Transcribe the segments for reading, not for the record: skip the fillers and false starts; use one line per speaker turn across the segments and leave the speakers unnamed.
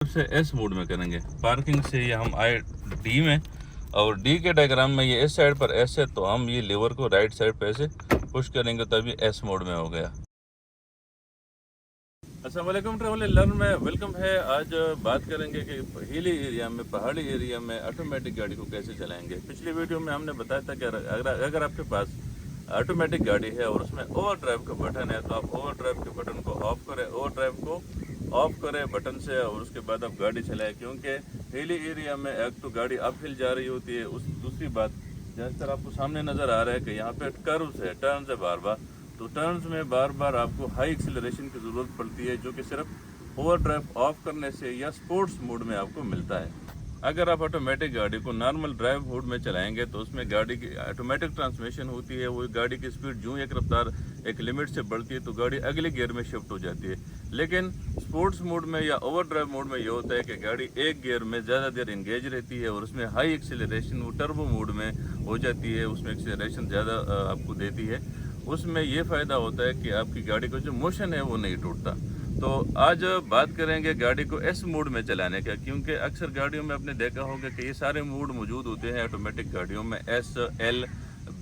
से S mode में करेंगे। पार्किंग से ये हम आए डी में, और डी के डायग्राम में ये इस साइड पर एस है, तो हम ये लीवर को राइट साइड पे ऐसे पुश करेंगे तभी एस मोड में हो गया। अस्सलाम वालेकुम ट्रैवल लर्न में वेलकम है। आज बात करेंगे कि हिली एरिया में, पहाड़ी एरिया में ऑटोमेटिक गाड़ी को कैसे चलाएंगे। पिछली वीडियो में हमने बताया था कि अगर आपके पास ऑटोमेटिक गाड़ी है और उसमें ओवर ड्राइव का बटन है, तो आप ओवर ड्राइव के बटन को ऑफ करें, ओवर ड्राइव को ऑफ करें बटन से, और उसके बाद आप गाड़ी चलाएं। क्योंकि हिली एरिया में एक तो गाड़ी अप हिल जा रही होती है, उस दूसरी बात जिस तरह आपको सामने नज़र आ रहा है कि यहाँ पे कर्व्स है, टर्न्स है बार बार, तो टर्न्स में बार बार आपको हाई एक्सीलरेशन की ज़रूरत पड़ती है, जो कि सिर्फ ओवर ड्राइव ऑफ करने से या स्पोर्ट्स मोड में आपको मिलता है। अगर आप ऑटोमेटिक गाड़ी को नॉर्मल ड्राइव मोड में चलाएंगे तो उसमें गाड़ी की ऑटोमेटिक ट्रांसमिशन होती है, वो गाड़ी की स्पीड जो एक रफ्तार एक लिमिट से बढ़ती है तो गाड़ी अगले गियर में शिफ्ट हो जाती है। लेकिन स्पोर्ट्स मोड में या ओवर ड्राइव मोड में ये होता है कि गाड़ी एक गियर में ज़्यादा देर इंगेज रहती है और उसमें हाई एक्सीलरेशन वो टर्बो मोड में हो जाती है, उसमें एक्सीलरेशन ज़्यादा आपको देती है। उसमें ये फ़ायदा होता है कि आपकी गाड़ी का जो मोशन है वो नहीं टूटता। तो आज बात करेंगे गाड़ी को एस मोड में चलाने का, क्योंकि अक्सर गाड़ियों में आपने देखा होगा कि ये सारे मोड मौजूद होते हैं ऑटोमेटिक गाड़ियों में, एस, एल,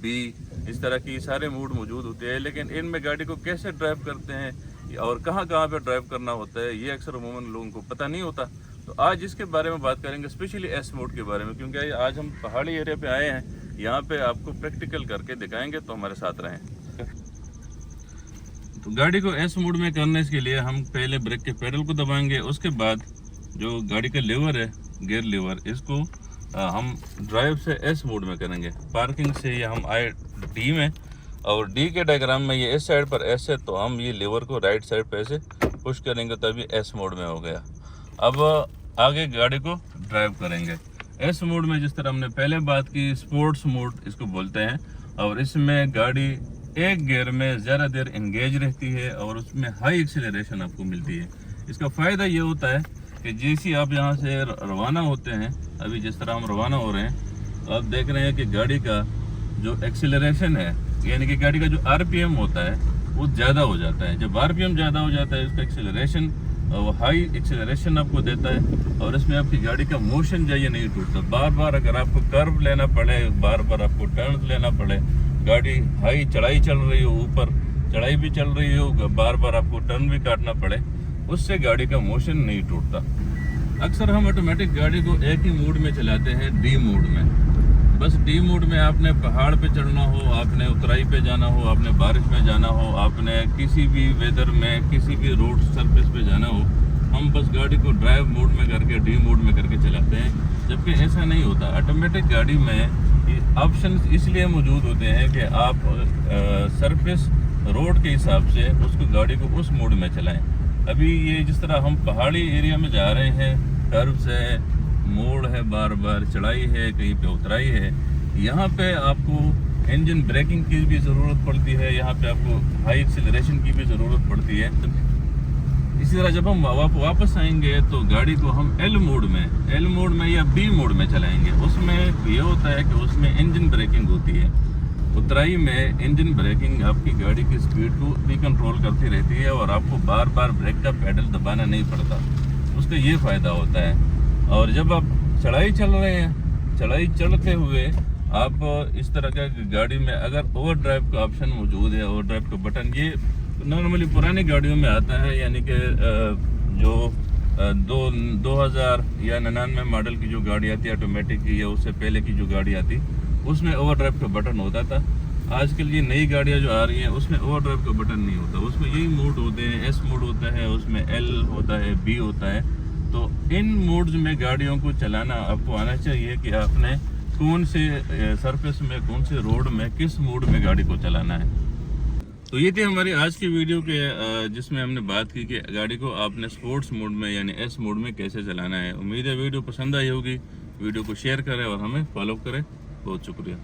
बी, इस तरह की सारे मोड मौजूद होते हैं। लेकिन इनमें गाड़ी को कैसे ड्राइव करते हैं और कहाँ कहाँ पे ड्राइव करना होता है, ये अक्सर अमूमन लोगों को पता नहीं होता। तो आज इसके बारे में बात करेंगे, स्पेशली एस मोड के बारे में, क्योंकि आज हम पहाड़ी एरिया पे आए हैं, यहाँ पे आपको प्रैक्टिकल करके दिखाएंगे, तो हमारे साथ रहें। तो गाड़ी को एस मोड में करने के लिए हम पहले ब्रेक के पेडल को दबाएंगे, उसके बाद जो गाड़ी का लीवर है, गियर लीवर, इसको हम ड्राइव से एस मोड में करेंगे। पार्किंग से ये हम आए डी में, और डी के डायग्राम में ये इस साइड पर एस है, तो हम ये लीवर को राइट साइड पे ऐसे पुश करेंगे तभी एस मोड में हो गया। अब आगे गाड़ी को ड्राइव करेंगे। एस मोड में जिस तरह हमने पहले बात की, स्पोर्ट्स मोड इसको बोलते हैं, और इसमें गाड़ी एक गियर में ज़्यादा देर इंगेज रहती है और उसमें हाई एक्सीलरेशन आपको मिलती है। इसका फ़ायदा ये होता है कि जैसे आप यहाँ से रवाना होते हैं, अभी जिस तरह हम रवाना हो रहे हैं, तो आप देख रहे हैं कि गाड़ी का जो एक्सीलरेशन है, यानी कि गाड़ी का जो आरपीएम होता है वो ज़्यादा हो जाता है। जब आरपीएम ज़्यादा हो जाता है, उसका एक्सीलरेशन वो हाई एक्सीलरेशन आपको देता है, और इसमें आपकी गाड़ी का मोशन जाइए नहीं टूटता। बार बार अगर आपको कर्व लेना पड़े, बार बार आपको टर्न लेना पड़े, गाड़ी हाई चढ़ाई चल रही हो, ऊपर चढ़ाई भी चल रही हो, बार बार आपको टर्न भी काटना पड़े, उससे गाड़ी का मोशन नहीं टूटता। अक्सर हम ऑटोमेटिक गाड़ी को एक ही मोड में चलाते हैं, डी मोड में। बस डी मोड में आपने पहाड़ पे चढ़ना हो, आपने उतराई पे जाना हो, आपने बारिश में जाना हो, आपने किसी भी वेदर में किसी भी रोड सरफेस पे जाना हो, हम बस गाड़ी को ड्राइव मोड में करके डी मोड में करके चलाते हैं। जबकि ऐसा नहीं होता। ऑटोमेटिक गाड़ी में ऑप्शन इसलिए मौजूद होते हैं कि आप सरफेस रोड के हिसाब से उसको गाड़ी को उस मोड में चलाएं। अभी ये जिस तरह हम पहाड़ी एरिया में जा रहे हैं, कर्व्स है, मोड़ है, बार बार चढ़ाई है, कहीं पे उतराई है, यहाँ पे आपको इंजन ब्रेकिंग की भी ज़रूरत पड़ती है, यहाँ पे आपको हाई एक्सीलरेशन की भी ज़रूरत पड़ती है। इसी तरह जब हम वापस आएंगे तो गाड़ी को हम एल मोड में या बी मोड में चलाएंगे। उसमें ये होता है कि उसमें इंजन ब्रेकिंग होती है। उतराई में इंजन ब्रेकिंग आपकी गाड़ी की स्पीड को भी कंट्रोल करती रहती है और आपको बार बार ब्रेक का पेडल दबाना नहीं पड़ता, उसका ये फ़ायदा होता है। और जब आप चढ़ाई चल रहे हैं, चढ़ाई चढ़ते हुए आप इस तरह का गाड़ी में अगर ओवर ड्राइव का ऑप्शन मौजूद है, ओवर ड्राइव का बटन, ये नॉर्मली पुरानी गाड़ियों में आता है, यानी कि जो 2000 या 99 मॉडल की जो गाड़ी आती है ऑटोमेटिक की, या उससे पहले की जो गाड़ी आती, उसमें ओवर ड्राइव का बटन होता था। आजकल ये नई गाड़ियाँ जो आ रही हैं उसमें ओवर ड्राइव का बटन नहीं होता, उसमें यही मोड होते हैं, एस मोड होता है, उसमें एल होता है, बी होता है। तो इन मोड्स में गाड़ियों को चलाना आपको आना चाहिए कि आपने कौन से सरफेस में, कौन से रोड में, किस मोड में गाड़ी को चलाना है। तो ये थी हमारी आज की वीडियो के जिसमें हमने बात की कि गाड़ी को आपने स्पोर्ट्स मोड में यानी एस मोड में कैसे चलाना है। उम्मीद है वीडियो पसंद आई होगी। वीडियो को शेयर करें और हमें फॉलो करें। बहुत शुक्रिया।